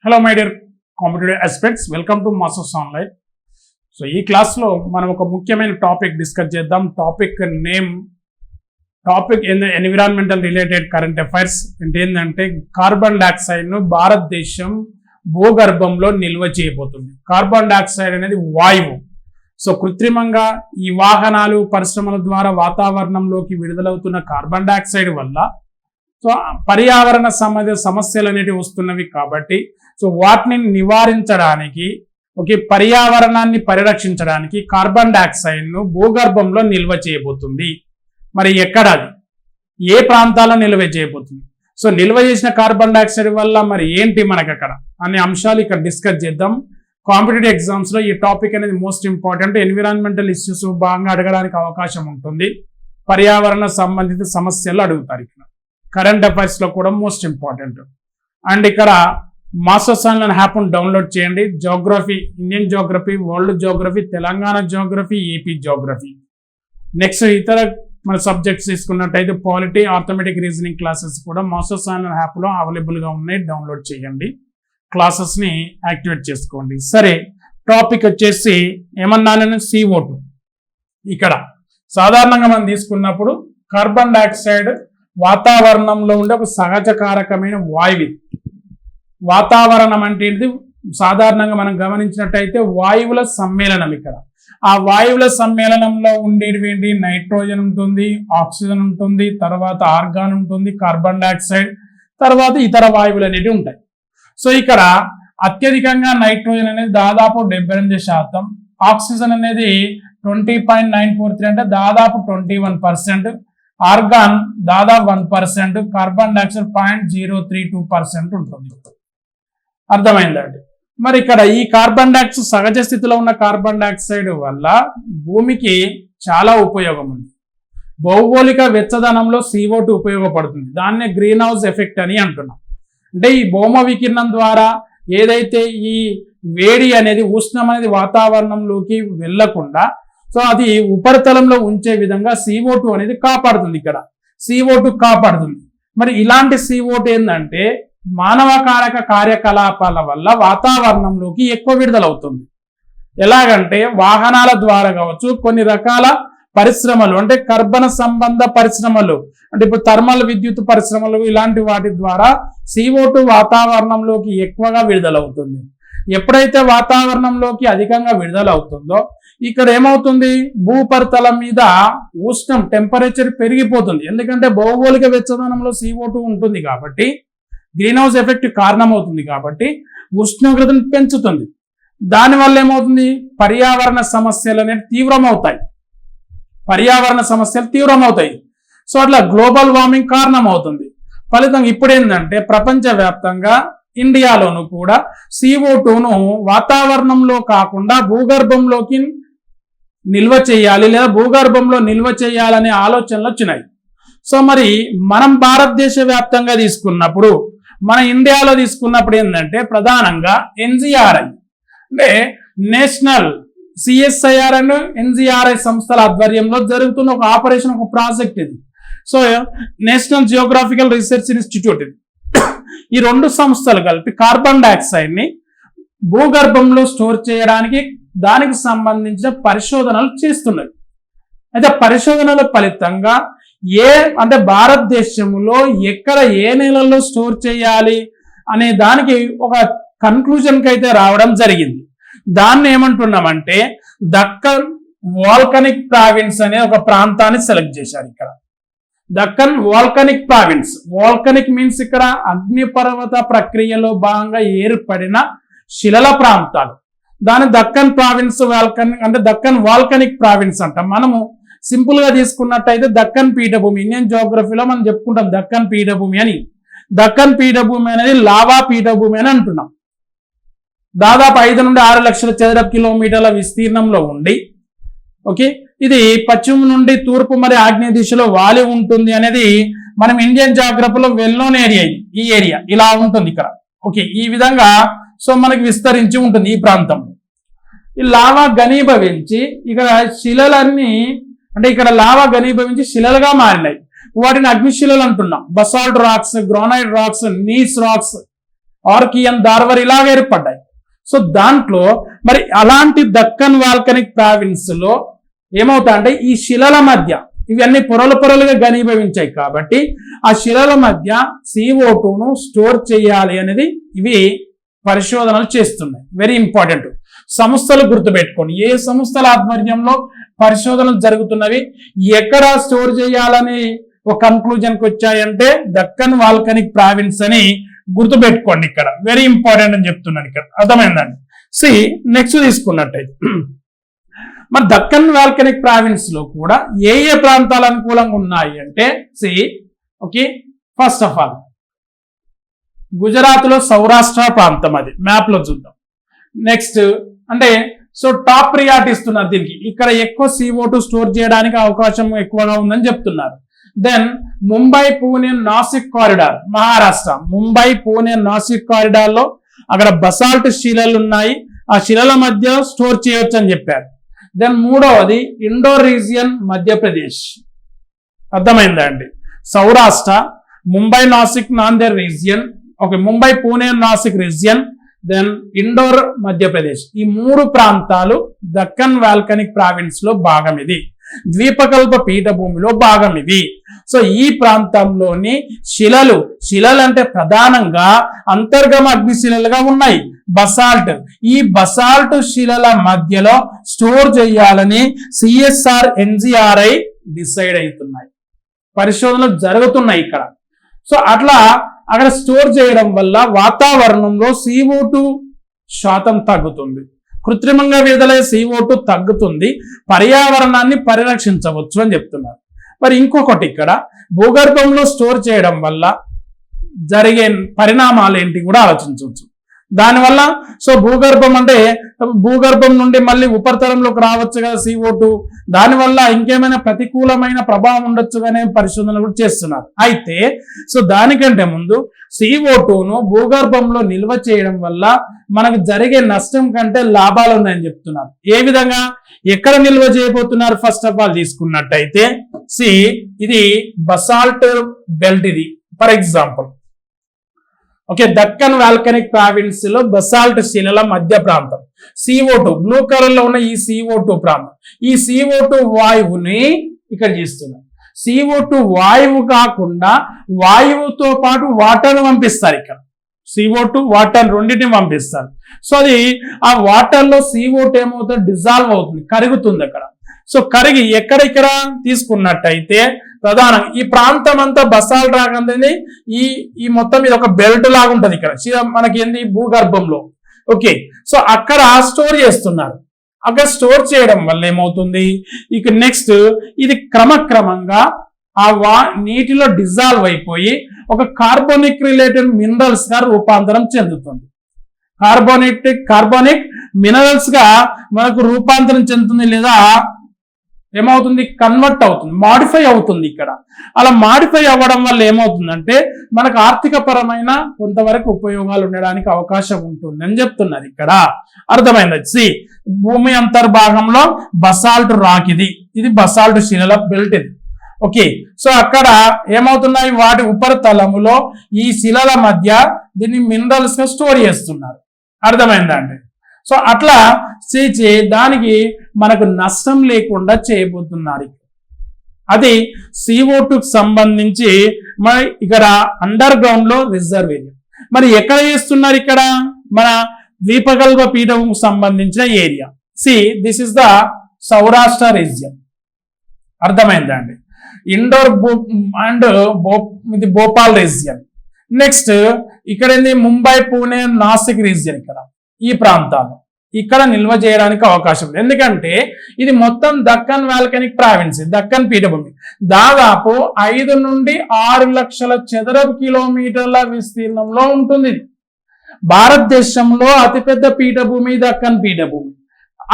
Hello my dear competitive aspects, welcome to masters online. So ఈ క్లాస్లో మనం ఒక ముఖ్యమైన టాపిక్ డిస్కస్ చేద్దాం. Topic environmental related current affairs. అంటే ఏంటంటే కార్బన్ డైఆక్సైడ్ను భారతదేశం భూగర్భంలో నిల్వ చేయబోతుంది. కార్బన్ డైఆక్సైడ్ అనేది వాయువు. సో కృత్రిమంగా ఈ వాహనాలు, పరిశ్రమల ద్వారా వాతావరణంలోకి విడుదలవుతున్న కార్బన్ డైఆక్సైడ్ వల్ల సో పర్యావరణ సమస్యలు అనేటివి వస్తున్నవి. కాబట్టి సో వాటిని నివారించడానికి, పర్యావరణాన్ని పరిరక్షించడానికి కార్బన్ డైఆక్సైడ్ను భూగర్భంలో నిల్వ చేయబోతుంది. మరి ఎక్కడ అది, ఏ ప్రాంతాల్లో నిల్వ చేయబోతుంది? సో నిల్వ చేసిన కార్బన్ డైఆక్సైడ్ వల్ల మరి ఏంటి మనకు అక్కడ అనే అంశాలు ఇక్కడ డిస్కస్ చేద్దాం. కాంపిటేటివ్ ఎగ్జామ్స్లో ఈ టాపిక్ అనేది మోస్ట్ ఇంపార్టెంట్. ఎన్విరాన్మెంటల్ ఇష్యూస్ భాగంగా అడగడానికి అవకాశం ఉంటుంది. పర్యావరణ సంబంధిత సమస్యలు అడుగుతారు. ఇక్కడ కరెంట్ అఫైర్స్లో కూడా మోస్ట్ ఇంపార్టెంట్. అండ్ ఇక్కడ మాస్టర్స్ ఆన్లైన్ యాప్ను డౌన్లోడ్ చేయండి. Geography, Indian geography, world geography, Telangana geography, AP geography. Next ఇతర మన సబ్జెక్ట్స్ తీసుకున్నట్టయితే పాలిటీ, ఆర్థమెటిక్, రీజనింగ్ క్లాసెస్ కూడా మాస్టర్స్ ఆన్లైన్ యాప్లో అవైలబుల్గా ఉన్నాయి. డౌన్లోడ్ చేయండి, క్లాసెస్ని యాక్టివేట్ చేసుకోండి. సరే, టాపిక్ వచ్చేసి ఏమన్నాను, CO2. ఇక్కడ సాధారణంగా మనం తీసుకున్నప్పుడు కార్బన్ డైఆక్సైడ్ వాతావరణంలో ఉండే ఒక సహజ కారకమైన వాయువు. వాతావరణం అంటే సాధారణంగా మనం గమనించినట్టయితే వాయువుల సమ్మేళనం. ఇక్కడ ఆ వాయువుల సమ్మేళనంలో ఉండేటువంటి నైట్రోజన్ ఉంటుంది, ఆక్సిజన్ ఉంటుంది, తర్వాత ఆర్గాన్ ఉంటుంది, కార్బన్ డైఆక్సైడ్, తర్వాత ఇతర వాయువులు అనేవి ఉంటాయి. సో ఇక్కడ అత్యధికంగా నైట్రోజన్ అనేది దాదాపు 78%, ఆక్సిజన్ అనేది 20.943 అంటే దాదాపు 21%, ఆర్గాన్ దాదాపు 1%, కార్బన్ డైఆక్సైడ్ 0.032% ఉంటుంది. అర్థమైందండి. మరి ఇక్కడ ఈ కార్బన్ డైఆక్సైడ్, సహజ స్థితిలో ఉన్న కార్బన్ డైఆక్సైడ్ వల్ల భూమికి చాలా ఉపయోగం ఉంది. భౌగోళిక వెచ్చదనంలో CO2 ఉపయోగపడుతుంది. దాన్నే గ్రీన్ హౌస్ ఎఫెక్ట్ అని అంటున్నాం. అంటే ఈ భౌమ వికిరణం ద్వారా ఏదైతే ఈ వేడి అనేది, ఉష్ణం అనేది వాతావరణంలోకి వెళ్లకుండా సో అది ఉపరితలంలో ఉంచే విధంగా CO2 అనేది కాపాడుతుంది. ఇక్కడ CO2 కాపాడుతుంది. మరి ఇలాంటి CO2 ఏంటంటే మానవకారక కార్యకలాపాల వల్ల వాతావరణంలోకి ఎక్కువ విడుదలవుతుంది. ఎలాగంటే వాహనాల ద్వారా కావచ్చు, కొన్ని రకాల పరిశ్రమలు అంటే కర్బన సంబంధ పరిశ్రమలు, అంటే ఇప్పుడు థర్మల్ విద్యుత్ పరిశ్రమలు, ఇలాంటి వాటి ద్వారా CO2 వాతావరణంలోకి ఎక్కువగా విడుదలవుతుంది. ఎప్పుడైతే వాతావరణంలోకి అధికంగా విడుదలవుతుందో ఇక్కడ ఏమవుతుంది, భూపరితలం మీద ఉష్ణం, టెంపరేచర్ పెరిగిపోతుంది. ఎందుకంటే భౌగోళిక వెచ్చదనంలో CO2 ఉంటుంది కాబట్టి, గ్రీన్ హౌస్ ఎఫెక్ట్ కారణమవుతుంది కాబట్టి ఉష్ణోగ్రతను పెంచుతుంది. దానివల్ల ఏమవుతుంది, పర్యావరణ సమస్యలు అనేవి తీవ్రమవుతాయి. సో అట్లా గ్లోబల్ వార్మింగ్ కారణమవుతుంది. ఫలితంగా ఇప్పుడు ఏంటంటే ప్రపంచవ్యాప్తంగా ఇండియాలోనూ కూడా CO2ను వాతావరణంలో కాకుండా భూగర్భంలోకి నిల్వ చేయాలి, లేదా భూగర్భంలో నిల్వ చేయాలనే ఆలోచనలు వచ్చినాయి. సో మరి మనం భారతదేశ వ్యాప్తంగా తీసుకున్నప్పుడు, మన ఇండియాలో తీసుకున్నప్పుడు ఏంటంటే ప్రధానంగా NGRI అంటే నేషనల్ CSIR అండ్ NGRI సంస్థల ఆధ్వర్యంలో జరుగుతున్న ఒక ఆపరేషన్, ఒక ప్రాజెక్ట్ ఇది. So national geographical research institute ఇది. ఈ రెండు సంస్థలు కలిపి కార్బన్ డైఆక్సైడ్ని భూగర్భంలో స్టోర్ చేయడానికి, దానికి సంబంధించిన పరిశోధనలు చేస్తున్నది. అయితే పరిశోధనల ఫలితంగా అంటే భారతదేశంలో ఎక్కడ ఏ నెలల్లో స్టోర్ చేయాలి అనే దానికి ఒక కన్క్లూజన్కి అయితే రావడం జరిగింది. దాన్ని ఏమంటున్నామంటే దక్కన్ వాల్కనిక్ ప్రావిన్స్ అనే ఒక ప్రాంతాన్ని సెలెక్ట్ చేశారు. ఇక్కడ Deccan volcanic province, volcanic means ఇక్కడ అగ్నిపర్వత ప్రక్రియలో భాగంగా ఏర్పడిన శిలల ప్రాంతాలు. దాని దక్కన్ ప్రావిన్స్ అంటే దక్కన్ వాల్కనిక్ ప్రావిన్స్ అంటాం. మనము సింపుల్ గా తీసుకున్నట్టయితే దక్కన్ పీఠభూమి, ఇండియన్ జోగ్రఫీలో మనం చెప్పుకుంటాం దక్కన్ పీఠభూమి అని. దక్కన్ పీఠభూమి అనేది లావా పీఠభూమి అని అంటున్నాం. దాదాపు 5 నుండి 6 లక్షల చదరపు కిలోమీటర్ల విస్తీర్ణంలో ఉండి ఇది పశ్చిమ నుండి తూర్పు మరియు ఆగ్నేయ దిశలో వాలి ఉంటుంది అనేది మనం ఇండియన్ జాగ్రఫీలో వెల్ నోన్ ఏరియా. ఈ ఏరియా ఇలా ఉంటుంది ఇక్కడ. ఈ విధంగా సో మనకి విస్తరించి ఉంటుంది ఈ ప్రాంతం. ఈ లావా ఘనీభవించి ఇక్కడ శిలలన్నీ, అంటే ఇక్కడ లావా ఘనీభవించి శిలలుగా మారినాయి. వాటిని అగ్నిశిలలు అంటున్నాం. Basalt rocks, granite rocks, gneiss rocks Archean, Dharwar ఇలాగ ఏర్పడ్డాయి. సో దాంట్లో మరి అలాంటి దక్కన్ వాల్కనిక్ ప్రావిన్స్ లో ఏమవుతాయంటే ఈ శిలల మధ్య ఇవన్నీ పొరలుగా ఘనీభవించాయి కాబట్టి ఆ శిలల మధ్య CO2ను స్టోర్ చేయాలి అనేది ఇవి పరిశోధనలు చేస్తున్నాయి. Very important. సంస్థలు గుర్తుపెట్టుకోండి, ఏ సంస్థల ఆధ్వర్యంలో పరిశోధనలు జరుగుతున్నవి, ఎక్కడ స్టోర్ చేయాలని ఒక కన్క్లూజన్కి వచ్చాయంటే దక్కన్ వాల్కనిక్ ప్రావిన్స్ అని గుర్తుపెట్టుకోండి. ఇక్కడ వెరీ ఇంపార్టెంట్ అని చెప్తున్నాను. ఇక్కడ అర్థమైందండి. నెక్స్ట్ తీసుకున్నట్టయితే మరి దక్కన్ వాల్కనిక్ ప్రావిన్స్ లో కూడా ఏ ప్రాంతాలు అనుకూలంగా ఉన్నాయి అంటే okay, first of all Gujarat లో సౌరాష్ట్ర ప్రాంతం, అది మ్యాప్ లో చూద్దాం. నెక్స్ట్ అంటే సో టాప్ ప్రియారిటీ ఇస్తున్నారు దీనికి, ఇక్కడ ఎక్కువ CO2 స్టోర్ చేయడానికి అవకాశం ఎక్కువగా ఉందని చెప్తున్నారు. Then Mumbai, Pune, Nashik corridor, Maharashtra Mumbai, Pune, Nashik corridor లో అక్కడ బసాల్ట్ శిలలు ఉన్నాయి, ఆ శిలల మధ్య స్టోర్ చేయొచ్చు అని చెప్పారు. దెన్ మూడవది ఇండోర్ రీజియన్, మధ్యప్రదేశ్. అర్థమైందా అండి? Saurashtra, Mumbai, Nashik, Nanded region, okay, Mumbai, Pune, Nashik region, then Indore, Madhya Pradesh. ఈ 3 ప్రాంతాలు దక్కన్ వాల్కనిక్ ప్రావిన్స్ లో భాగం. ఇది ద్వీపకల్ప పీఠభూమిలో భాగం ఇది. సో ఈ ప్రాంతంలోని శిలలు అంటే ప్రధానంగా అంతర్గమ అగ్నిశిలలుగా ఉన్నాయి, బసాల్ట్. ఈ బసాల్ట్ శిలల మధ్యలో స్టోర్ చేయాలని CSR NGRI డిసైడ్ అవుతున్నాయి, పరిశోధనలు జరుగుతున్నాయి ఇక్కడ. సో అట్లా అక్కడ స్టోర్ చేయడం వల్ల వాతావరణంలో CO2 శాతం తగ్గుతుంది, కృత్రిమంగా విడుదలయ్యే CO2 తగ్గుతుంది, పర్యావరణాన్ని పరిరక్షించవచ్చు అని చెప్తున్నారు. మరి ఇంకొకటి, ఇక్కడ భూగర్భంలో స్టోర్ చేయడం వల్ల జరిగే పరిణామాలు ఏంటి కూడా ఆలోచించవచ్చు. దానివల్ల సో భూగర్భం నుండి మళ్ళీ ఉపరితలంలోకి రావచ్చు కదా CO2, దానివల్ల ఇంకేమైనా ప్రతికూలమైన ప్రభావం ఉండొచ్చు అనే పరిశోధనలు కూడా చేస్తున్నారు. అయితే సో దానికంటే ముందు CO2ను భూగర్భంలో నిల్వ చేయడం వల్ల మనకు జరిగే నష్టం కంటే లాభాలు ఉన్నాయని చెప్తున్నారు. ఏ విధంగా, ఎక్కడ నిల్వ చేయబోతున్నారు? ఫస్ట్ ఆఫ్ ఆల్ తీసుకున్నట్టయితే ఇది బసాల్ట్ బెల్ట్. ఇది for example okay, Deccan volcanic province లో బసాల్ట్ శిలల మధ్య ప్రాంతం, CO2 బ్లూ కలర్ లో ఉన్న ఈ CO2 ప్రాంతం, ఈ CO2 వాయువుని ఇక్కడ చేస్తున్నారు. CO2 వాయువు కాకుండా వాయువుతో పాటు వాటర్ పంపిస్తారు. ఇక్కడ CO2 వాటర్ రెండింటిని పంపిస్తారు. సో అది ఆ వాటర్ లో CO2 ఏమవుతుంది, డిజాల్వ్ అవుతుంది, కరుగుతుంది అక్కడ. సో కరిగి ఇక్కడ తీసుకున్నట్టయితే ప్రధానంగా ఈ ప్రాంతం అంతా బసాల్ట్ రాక్ అనేది ఈ మొత్తం ఇది ఒక బెల్ట్ లాగా ఉంటది ఇక్కడ మనకి ఏంది భూగర్భంలో. ఓకే, సో అక్కడ స్టోర్ చేస్తున్నారు. అక్కడ స్టోర్ చేయడం వల్ల ఏమవుతుంది, ఇక నెక్స్ట్ ఇది క్రమక్రమంగా ఆ నీటిలో డిజాల్వ్ అయిపోయి ఒక కార్బోనిక్ రిలేటెడ్ మినరల్స్ గా రూపాంతరం చెందుతుంది. కార్బోనిక్ మినరల్స్ గా మనకు రూపాంతరం చెందుతుంది, లేదా ఏమవుతుంది, కన్వర్ట్ అవుతుంది, మాడిఫై అవుతుంది. ఇక్కడ అలా మాడిఫై అవ్వడం వల్ల ఏమవుతుందంటే మనకు ఆర్థిక పరమైన కొంతవరకు ఉపయోగాలు ఉండడానికి అవకాశం ఉంటుంది అని చెప్తున్నారు. ఇక్కడ అర్థమైంది. భూమి అంతర్భాగంలో బసాల్ట్ రాక్, ఇది బసాల్ట్ శిలల బెల్ట్ ఇది. ఓకే, సో అక్కడ ఏమవుతున్నాయి, వాటి ఉపరితలములో ఈ శిలల మధ్య దీన్ని మినరల్స్ గా స్టోర్ చేస్తున్నారు. అర్థమైందా అండి? సో అట్లా చేసి దానికి మనకు నష్టం లేకుండా చేయబోతున్నారు. అది CO2కు సంబంధించి మరి ఇక్కడ అండర్ గ్రౌండ్ లో రిజర్వ్ ఏరియా. మరి ఎక్కడ చేస్తున్నారు? ఇక్కడ మన ద్వీపకల్ప పీఠభూమికి సంబంధించిన area. This is the Saurashtra region. అర్థమైందా అండి? ఇండోర్ అండ్ ఇది భోపాల్ రీజియన్. నెక్స్ట్ ఇక్కడ ఏంది, ముంబై, పూణే, నాసిక్ రీజియన్. ఇక్కడ ఈ ప్రాంతాలు ఇక్కడ నిల్వ చేయడానికి అవకాశం ఉంది. ఎందుకంటే ఇది మొత్తం దక్కన్ వాల్కనిక్ ప్రావిన్స్, దక్కన్ పీఠభూమి. దాదాపు 5 నుండి 6 లక్షల చదరపు కిలోమీటర్ల విస్తీర్ణంలో ఉంటుంది. భారతదేశంలో అతిపెద్ద పీఠభూమి దక్కన్ పీఠభూమి.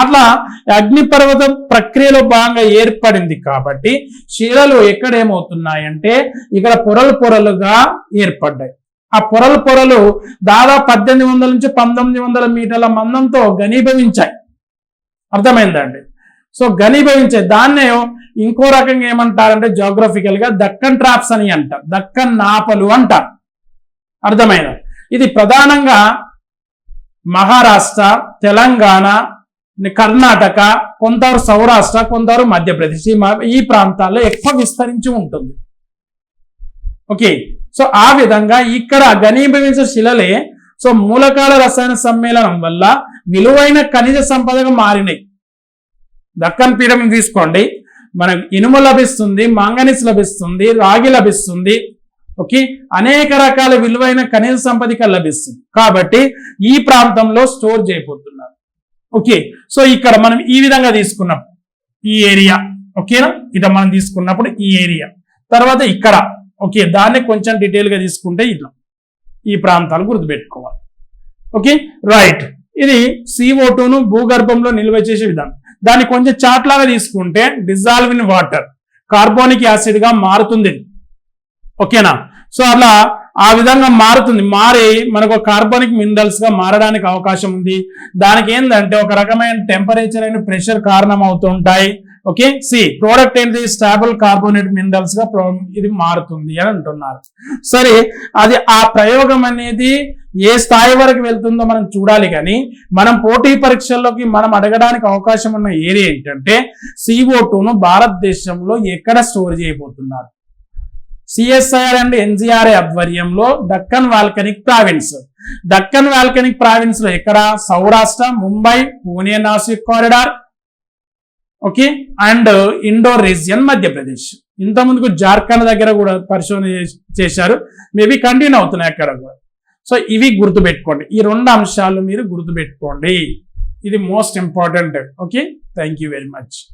అట్లా అగ్నిపర్వత ప్రక్రియలో భాగంగా ఏర్పడింది కాబట్టి శిలలు ఎక్కడేమవుతున్నాయంటే ఇక్కడ పొరలుగా ఏర్పడ్డాయి. ఆ పొరలు దాదాపు 1800 నుంచి 1900 మీటర్ల మందంతో ఘనీభవించాయి. అర్థమైందండి? సో ఘనీభవించాయి. దాన్నే ఇంకో రకంగా ఏమంటారంటే జాగ్రఫికల్ గా దక్కన్ ట్రాప్స్ అని అంటారు, దక్కన్ నాపలు అంటారు. అర్థమైందా? ఇది ప్రధానంగా మహారాష్ట్ర, తెలంగాణ, కర్ణాటక, కొంతవరకు సౌరాష్ట్ర, కొంతవరకు మధ్యప్రదేశ్ ఈ ప్రాంతాల్లో ఎక్కువ విస్తరించి ఉంటుంది. ఓకే, సో ఆ విధంగా ఇక్కడ ఘనీభవించిన శిలలే సో మూలకాల రసాయన సమ్మేళనం వల్ల విలువైన ఖనిజ సంపదగా మారినాయి. దక్కన్ పీఠం తీసుకోండి, మనకు ఇనుము లభిస్తుంది, మాంగనీస్ లభిస్తుంది, రాగి లభిస్తుంది. ఓకే, అనేక రకాల విలువైన ఖనిజ సంపద లభిస్తుంది. కాబట్టి ఈ ప్రాంతంలో స్టోర్ చేయబోతున్నారు. ఓకే, సో ఇక్కడ మనం ఈ విధంగా తీసుకున్నాం ఈ ఏరియా. ఓకేనా, ఇట్లా మనం తీసుకున్నప్పుడు ఈ ఏరియా తర్వాత ఇక్కడ. ఓకే, దాన్ని కొంచెం డీటెయిల్ గా తీసుకుంటే ఇట్లా ఈ ప్రాంతాలు గుర్తుపెట్టుకోవాలి. ఓకే రైట్, ఇది CO2ను భూగర్భంలో నిల్వ చేసే విధానం. దాన్ని కొంచెం చాట్ లాగా తీసుకుంటే dissolve in water carbonic acid గా మారుతుంది. ఓకేనా, సో అలా ఆ విధంగా మారుతుంది. మారి మనకు కార్బోనిక్ మినరల్స్ గా మారడానికి అవకాశం ఉంది. దానికి ఏంటంటే ఒక రకమైన టెంపరేచర్ అండ్ ప్రెషర్ కారణం అవుతుంటాయి. ఓకే, ప్రోడక్ట్ ఏంటి, స్టాబుల్ కార్బోనేట్ మినరల్స్ గా ఇది మారుతుంది అని అంటున్నారు. సరే, అది ఆ ప్రయోగం అనేది ఏ స్థాయి వరకు వెళ్తుందో మనం చూడాలి. కానీ మనం పోటీ పరీక్షల్లోకి మనం అడగడానికి అవకాశం ఉన్న ఏరియా ఏంటంటే CO2ను భారతదేశంలో ఎక్కడ స్టోర్ చేయబోతున్నారు. CSIR అండ్ NGRA ఆధ్వర్యంలో Deccan volcanic province. Deccan volcanic province లో ఎక్కడ, Saurashtra, Mumbai, Pune, Nashik corridor. Okay, and Indore region, Madhya Pradesh. ఇంత ముందుకు జార్ఖండ్ దగ్గర కూడా పరిశోధన చేశారు. మేబీ కంటిన్యూ అవుతున్నాయి అక్కడ కూడా. సో ఇవి గుర్తుపెట్టుకోండి, ఈ 2 అంశాలు మీరు గుర్తుపెట్టుకోండి. ఇది most important. Okay, thank you very much.